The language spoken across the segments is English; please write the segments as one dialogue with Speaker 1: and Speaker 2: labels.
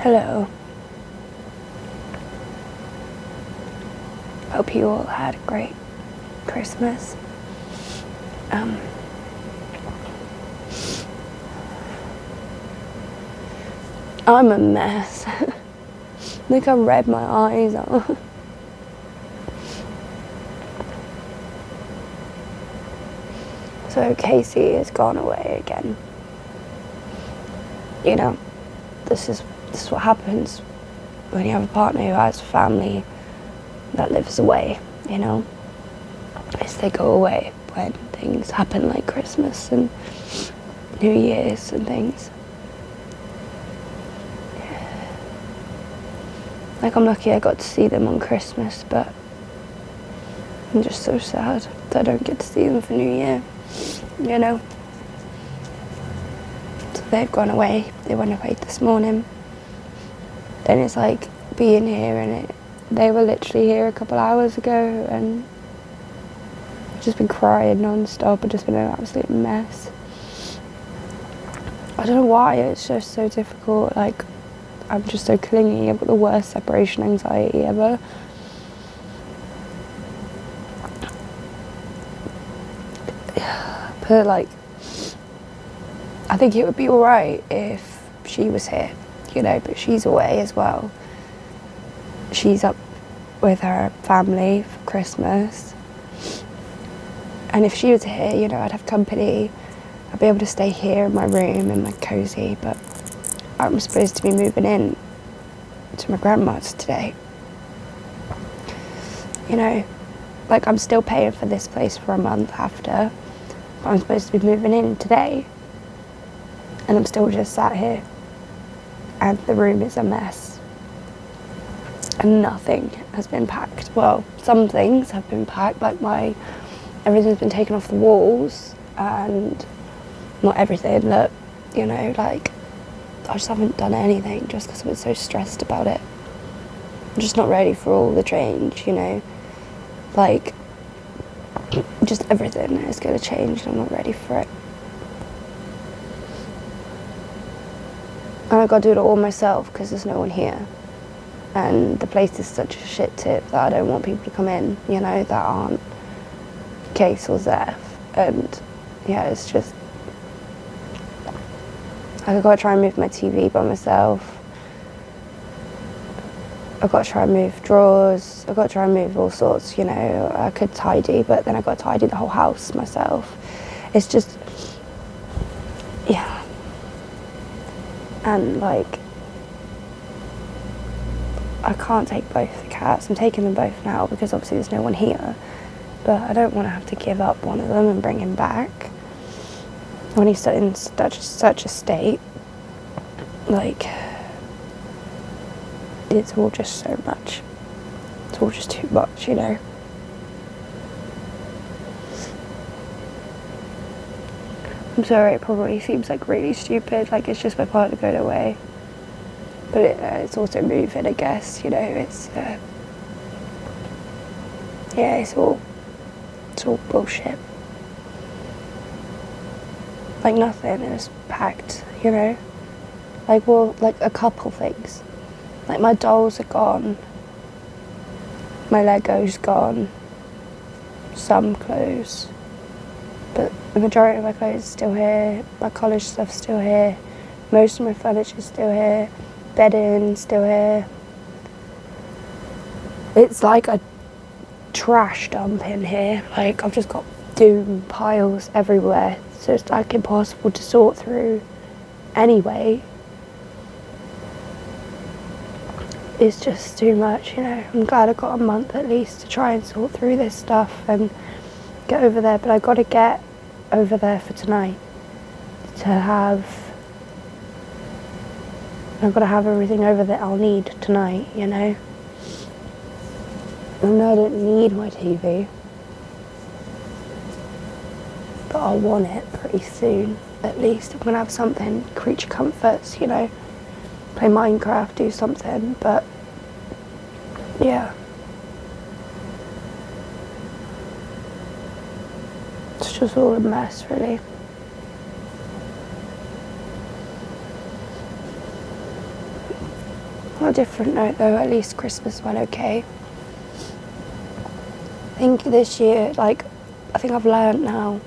Speaker 1: Hello. Hope you all had a great Christmas. I'm a mess. I think I read my eyes out. So Casey has gone away again. You know, this is what happens when you have a partner who has a family that lives away, you know, is they go away when things happen like Christmas and New Year's and things. Like, I'm lucky I got to see them on Christmas, but I'm just so sad that I don't get to see them for New Year, you know. So they've gone away. They went away this morning. And it's like being here, and they were literally here a couple hours ago, and I've just been crying non-stop. I've just been an absolute mess. I don't know why, it's just so difficult. Like, I'm just so clingy. I've got the worst separation anxiety ever. But like, I think it would be alright if she was here, you know, but she's away as well. She's up with her family for Christmas. And if she was here, you know, I'd have company. I'd be able to stay here in my room, in my cozy, but I'm supposed to be moving in to my grandma's today. You know, like, I'm still paying for this place for a month after, but I'm supposed to be moving in today. And I'm still just sat here. And the room is a mess. And nothing has been packed. Well, some things have been packed, like everything's been taken off the walls, and not everything, look, you know, like, I just haven't done anything just because I've been so stressed about it. I'm just not ready for all the change, you know. Like, just everything is going to change, and I'm not ready for it. And I've got to do it all myself because there's no one here. And the place is such a shit tip that I don't want people to come in, you know, that aren't Case or Zeph. And yeah, it's just, I've got to try and move my TV by myself. I've got to try and move drawers. I've got to try and move all sorts, you know. I could tidy, but then I've got to tidy the whole house myself. It's just, yeah. And like, I can't take both the cats. I'm taking them both now because obviously there's no one here. But I don't want to have to give up one of them and bring him back when he's in such a state. Like, it's all just so much. It's all just too much, you know. I'm sorry, it probably seems like really stupid, like it's just my partner going away. But it's also moving, I guess, you know, it's, yeah, it's all bullshit. Like, nothing is packed, you know. Like, well, like a couple things. Like, my dolls are gone. My Lego's gone. Some clothes. But the majority of my clothes are still here. My college stuff's still here. Most of my furniture's still here. Bedding still here. It's like a trash dump in here. Like, I've just got doom piles everywhere. So it's like impossible to sort through anyway. It's just too much, you know. I'm glad I got a month at least to try and sort through this stuff and get over there, but I got to get over there for tonight I've got to have everything over that I'll need tonight, you know. I know I don't need my TV, but I'll want it pretty soon. At least I'm going to have something, creature comforts, you know, play Minecraft, do something, but yeah. It's just all a mess, really. a different note though, at least Christmas went okay. I think this year, like, I think I've learned now.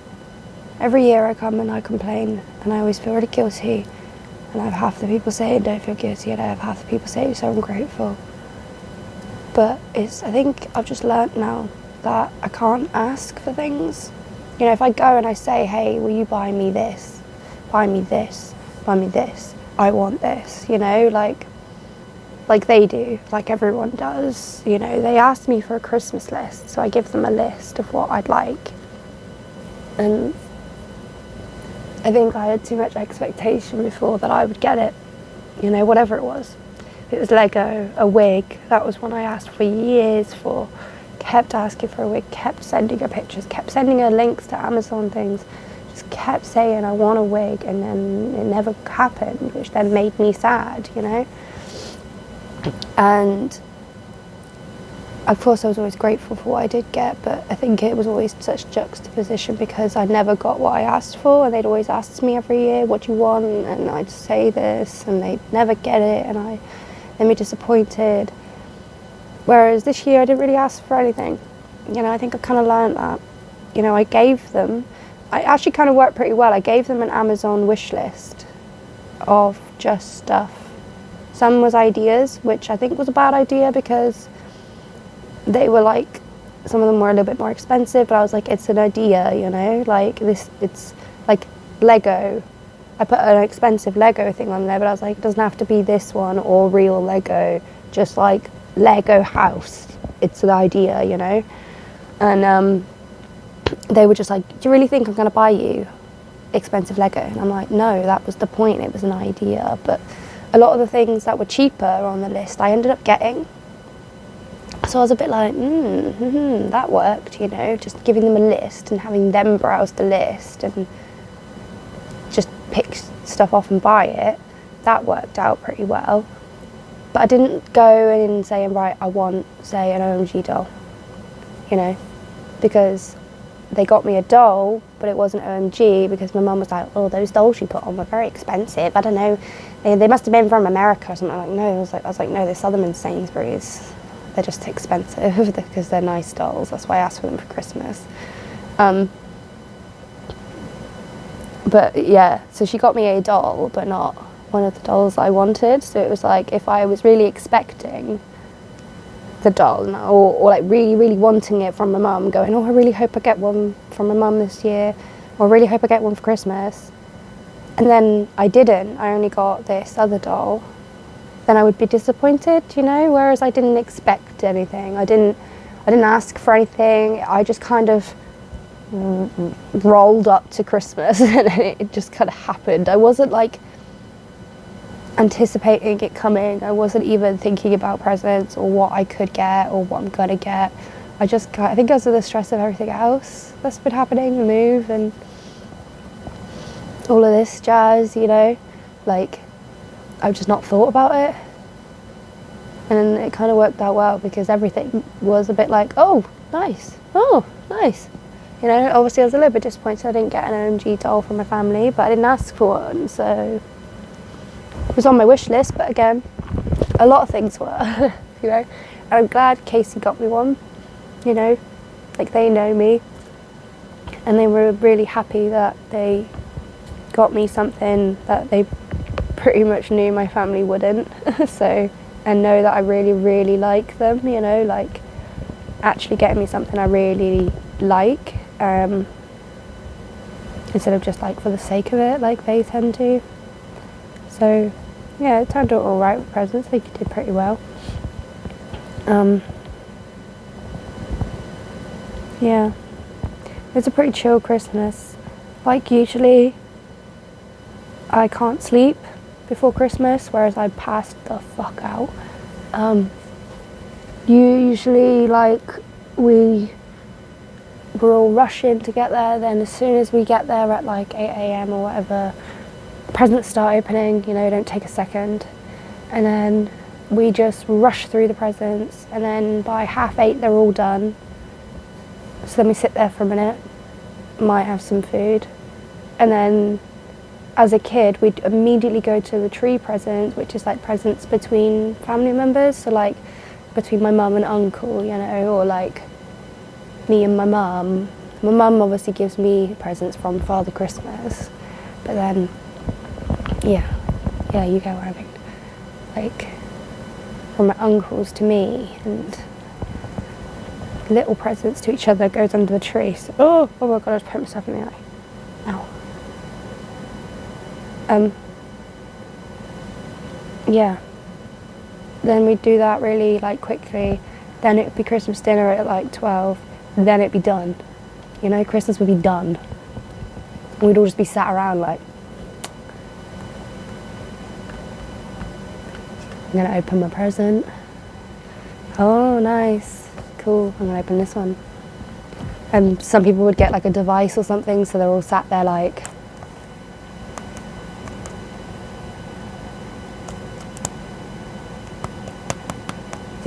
Speaker 1: Every year I come and I complain and I always feel really guilty, and I have half the people say don't feel guilty and I have half the people say you're so ungrateful. But I think I've just learned now that I can't ask for things. You know, if I go and I say, hey, will you buy me this, buy me this, buy me this, I want this, you know, like they do, like everyone does, you know, they ask me for a Christmas list, so I give them a list of what I'd like. And I think I had too much expectation before that I would get it, you know, whatever it was. If it was Lego, a wig, that was one I asked for years for. Kept asking for a wig, kept sending her pictures, kept sending her links to Amazon things, just kept saying I want a wig, and then it never happened, which then made me sad, you know. And of course I was always grateful for what I did get, but I think it was always such juxtaposition because I never got what I asked for, and they'd always ask me every year, what do you want? And I'd say this and they'd never get it, and they'd be disappointed. Whereas this year I didn't really ask for anything. You know, I think I kind of learned that. You know, I actually kind of worked pretty well. I gave them an Amazon wish list of just stuff. Some was ideas, which I think was a bad idea because they were like, some of them were a little bit more expensive, but I was like, it's an idea, you know, like this, it's like Lego. I put an expensive Lego thing on there, but I was like, it doesn't have to be this one or real Lego, just like Lego house. It's an idea, you know. And they were just like, do you really think I'm going to buy you expensive Lego? And I'm like, no, that was the point, it was an idea. But a lot of the things that were cheaper on the list I ended up getting. So I was a bit like, that worked, you know, just giving them a list and having them browse the list and just pick stuff off and buy it. That worked out pretty well. But I didn't go in and say, right, I want, say, an OMG doll, you know, because they got me a doll, but it wasn't OMG because my mum was like, oh, those dolls you put on were very expensive. I don't know, they must have been from America or something. I'm like, no, I was like, no, they're Southern Sainsbury's. They're just expensive because they're nice dolls. That's why I asked for them for Christmas. But yeah, so she got me a doll, but not one of the dolls I wanted. So it was like, if I was really expecting the doll or like really, really wanting it from my mum, going, oh, I really hope I get one from my mum this year, or I really hope I get one for Christmas, and then I didn't, I only got this other doll, then I would be disappointed, you know, whereas I didn't expect anything. I didn't ask for anything. I just kind of rolled up to Christmas and it just kind of happened. I wasn't like anticipating it coming. I wasn't even thinking about presents or what I could get or what I'm gonna get. I think because of the stress of everything else that's been happening, the move and all of this jazz, you know, like I've just not thought about it. And it kind of worked out well because everything was a bit like, oh, nice. You know, obviously I was a little bit disappointed I didn't get an OMG doll from my family, but I didn't ask for one, so it was on my wish list. But again, a lot of things were, you know, and I'm glad Casey got me one, you know, like they know me and they were really happy that they got me something that they pretty much knew my family wouldn't. So, and know that I really, really like them, you know, like actually getting me something I really like, instead of just like for the sake of it, like they tend to. So yeah, it turned out all right with presents. I think it did pretty well. Yeah, it was a pretty chill Christmas. Like usually I can't sleep before Christmas, whereas I passed the fuck out. Usually like we were all rushing to get there, then as soon as we get there at like 8 AM or whatever, the presents start opening, you know, don't take a second. And then we just rush through the presents, and then by 8:30 they're all done. So then we sit there for a minute, might have some food, and then as a kid, we'd immediately go to the tree presents, which is like presents between family members. So like between my mum and uncle, you know, or like me and my mum. My mum obviously gives me presents from Father Christmas, but then, yeah, you get what I mean. Like from my uncles to me, and little presents to each other goes under the tree. So, oh my god, I just poked myself in the eye. Ow. Yeah. Then we'd do that really like quickly. Then it'd be Christmas dinner at like 12. Then it'd be done. You know, Christmas would be done. We'd all just be sat around like, I'm gonna open my present. Oh, nice. Cool. I'm gonna open this one. And some people would get like a device or something, so they're all sat there like,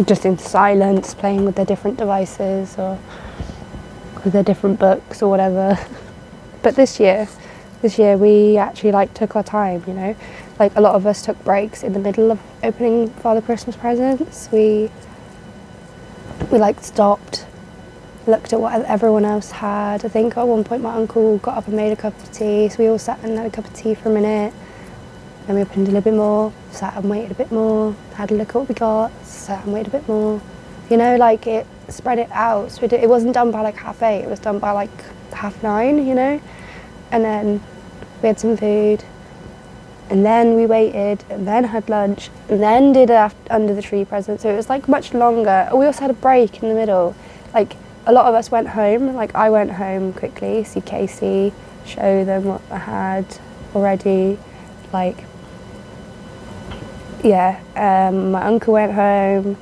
Speaker 1: just in silence, playing with their different devices or with their different books or whatever. But this year we actually like took our time, you know. Like a lot of us took breaks in the middle of opening Father Christmas presents. We like stopped, looked at what everyone else had. I think at one point my uncle got up and made a cup of tea, so we all sat and had a cup of tea for a minute. Then we opened a little bit more, sat and waited a bit more, had a look at what we got, sat and waited a bit more. You know, like it spread it out. So it wasn't done by like 8:30, it was done by like 9:30, you know? And then we had some food, and then we waited, and then had lunch, and then did under the tree present. So it was like much longer. We also had a break in the middle. Like a lot of us went home, like I went home quickly, see Casey, show them what I had already, like, yeah, my uncle went home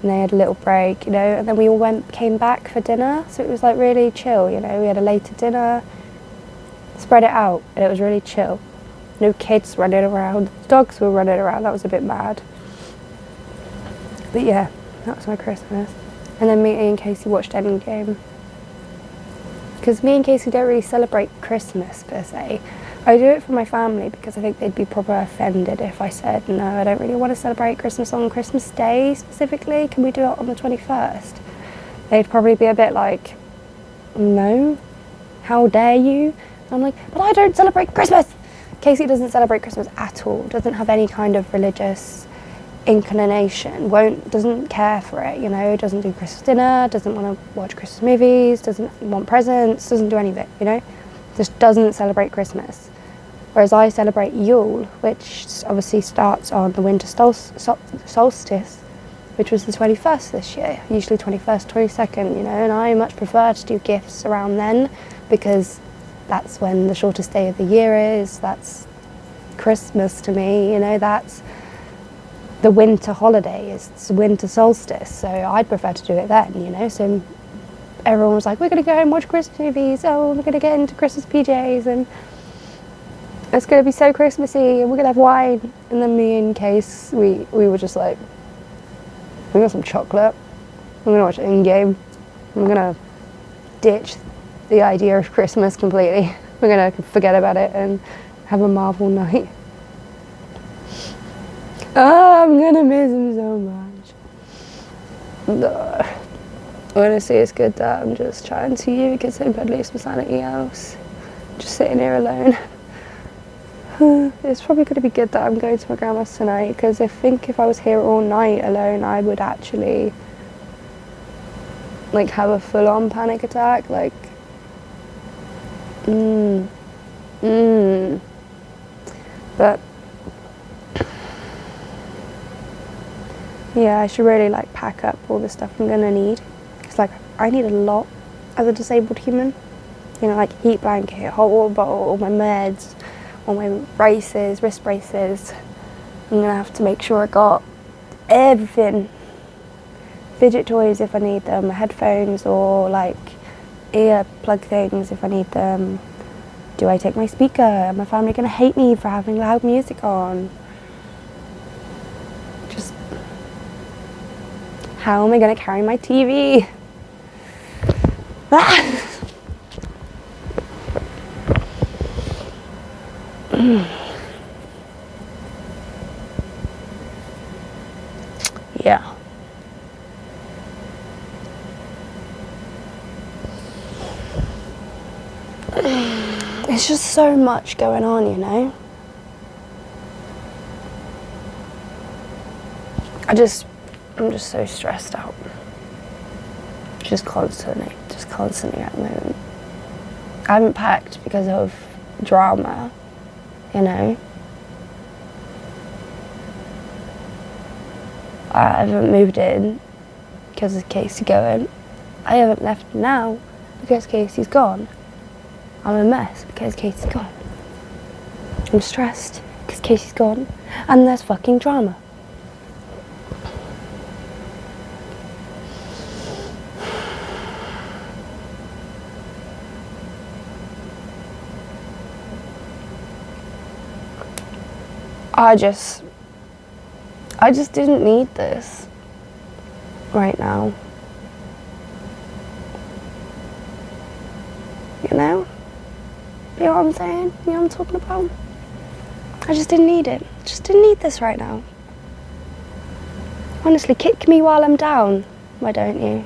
Speaker 1: and they had a little break, you know, and then we all came back for dinner, so it was like really chill, you know. We had a later dinner, spread it out, and it was really chill. No kids running around, dogs were running around, that was a bit mad. But yeah, that was my Christmas. And then me and Casey watched Endgame. Because me and Casey don't really celebrate Christmas per se. I do it for my family because I think they'd be proper offended if I said, no, I don't really want to celebrate Christmas on Christmas Day specifically. Can we do it on the 21st? They'd probably be a bit like, no, how dare you? And I'm like, but I don't celebrate Christmas. Casey doesn't celebrate Christmas at all, doesn't have any kind of religious inclination, doesn't care for it, you know, doesn't do Christmas dinner, doesn't want to watch Christmas movies, doesn't want presents, doesn't do any of it, you know, just doesn't celebrate Christmas. Whereas I celebrate Yule, which obviously starts on the winter solstice, which was the 21st this year, usually 21st, 22nd, you know, and I much prefer to do gifts around then because that's when the shortest day of the year is, that's Christmas to me, you know, that's the winter holiday, it's winter solstice, so I'd prefer to do it then, you know. So everyone was like, we're going to go and watch Christmas movies, oh, we're going to get into Christmas PJs, and it's going to be so Christmassy, and we're going to have wine. And then me and Case, we were just like, we got some chocolate, we're going to watch Endgame, we're going to ditch the idea of Christmas completely, we're going to forget about it and have a Marvel night. Oh, I'm gonna miss him so much. Honestly, it's good that I'm just chatting to you because I could lose my sanity else. Just sitting here alone. It's probably going to be good that I'm going to my grandma's tonight because I think if I was here all night alone, I would actually like have a full-on panic attack. Like, But yeah, I should really like pack up all the stuff I'm gonna need. Cause like I need a lot as a disabled human. You know, like heat blanket, hot water bottle, all my meds, all my braces, wrist braces. I'm gonna have to make sure I got everything. Fidget toys if I need them, headphones or like ear plug things if I need them. Do I take my speaker? Are my family gonna hate me for having loud music on? Just how am I gonna carry my TV? Yeah. It's just so much going on, you know? I'm just so stressed out. Just constantly at the moment. I haven't packed because of drama, you know? I haven't moved in because of Casey going. I haven't left now because Casey's gone. I'm a mess because Casey's gone. I'm stressed because Casey's gone. And there's fucking drama. I just didn't need this right now. You know? You know what I'm saying? You know what I'm talking about? I just didn't need it. Just didn't need this right now. Honestly, kick me while I'm down. Why don't you?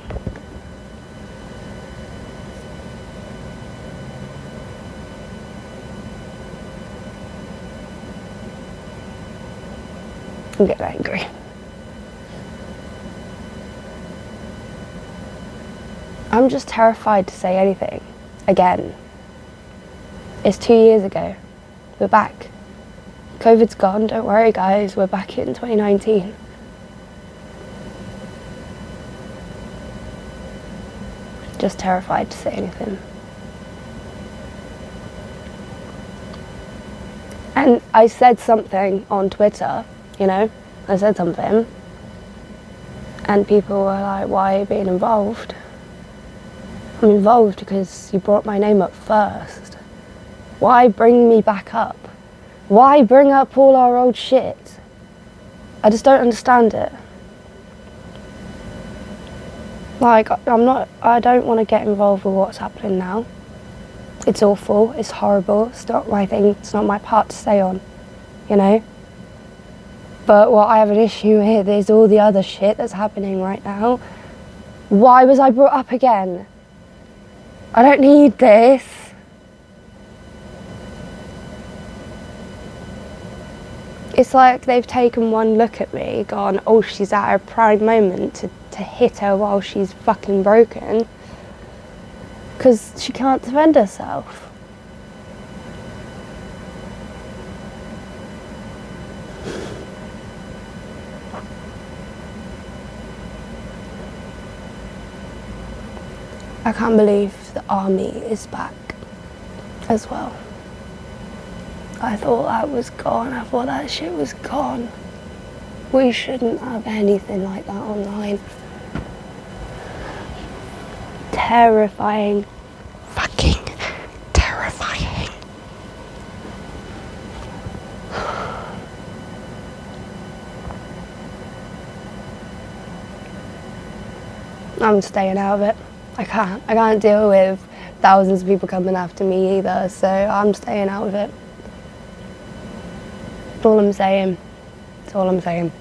Speaker 1: I'm getting angry. I'm just terrified to say anything again. It's 2 years ago. We're back. COVID's gone, don't worry guys, we're back in 2019. Just terrified to say anything. And I said something on Twitter, you know, I said something, and people were like, why are you being involved? I'm involved because you brought my name up first. Why bring me back up? Why bring up all our old shit? I just don't understand it. Like, I don't want to get involved with what's happening now. It's awful, it's horrible, it's not my thing, it's not my part to stay on, you know? But what I have an issue with is all the other shit that's happening right now. Why was I brought up again? I don't need this. It's like they've taken one look at me, gone, oh, she's at her prime moment to hit her while she's fucking broken. Because she can't defend herself. I can't believe the army is back as well. I thought that was gone. I thought that shit was gone. We shouldn't have anything like that online. Terrifying. Fucking terrifying. I'm staying out of it. I can't deal with thousands of people coming after me either, so I'm staying out of it. That's all I'm saying. That's all I'm saying.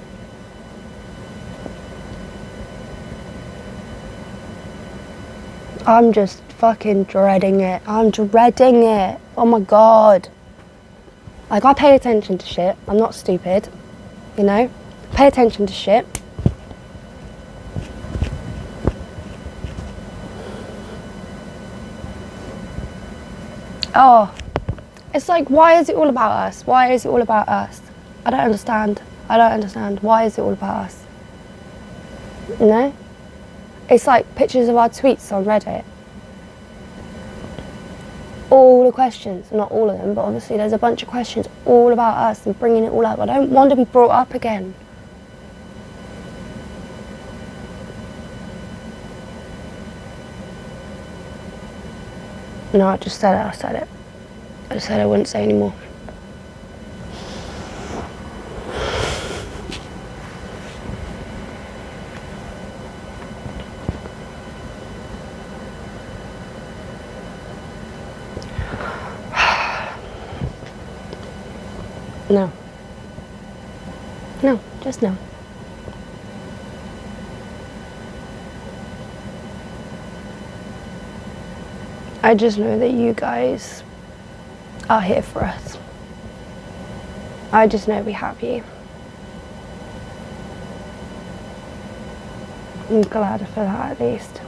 Speaker 1: I'm just fucking dreading it. I'm dreading it. Oh my God. Like, I pay attention to shit. I'm not stupid, you know? Pay attention to shit. Oh, it's like, why is it all about us? Why is it all about us? I don't understand. I don't understand. Why is it all about us? You know? It's like pictures of our tweets on Reddit. All the questions, not all of them, but obviously there's a bunch of questions all about us and bringing it all up. I don't want to be brought up again. No, I just said it, I said it. I just said I wouldn't say anymore. No. No, just no. I just know that you guys are here for us. I just know we're happy. I'm glad for that at least.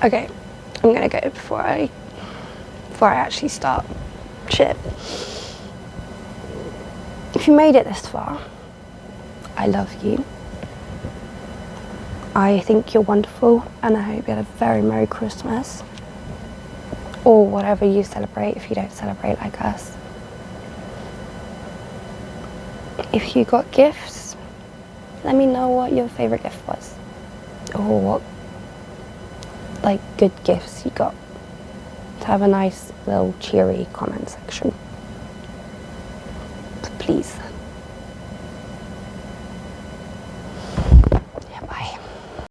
Speaker 1: Okay, I'm gonna go before I actually start shit. If you made it this far, I love you. I think you're wonderful, and I hope you had a very Merry Christmas. Or whatever you celebrate if you don't celebrate like us. If you got gifts, let me know what your favourite gift was. Or what good gifts you got. To have a nice little cheery comment section. Please.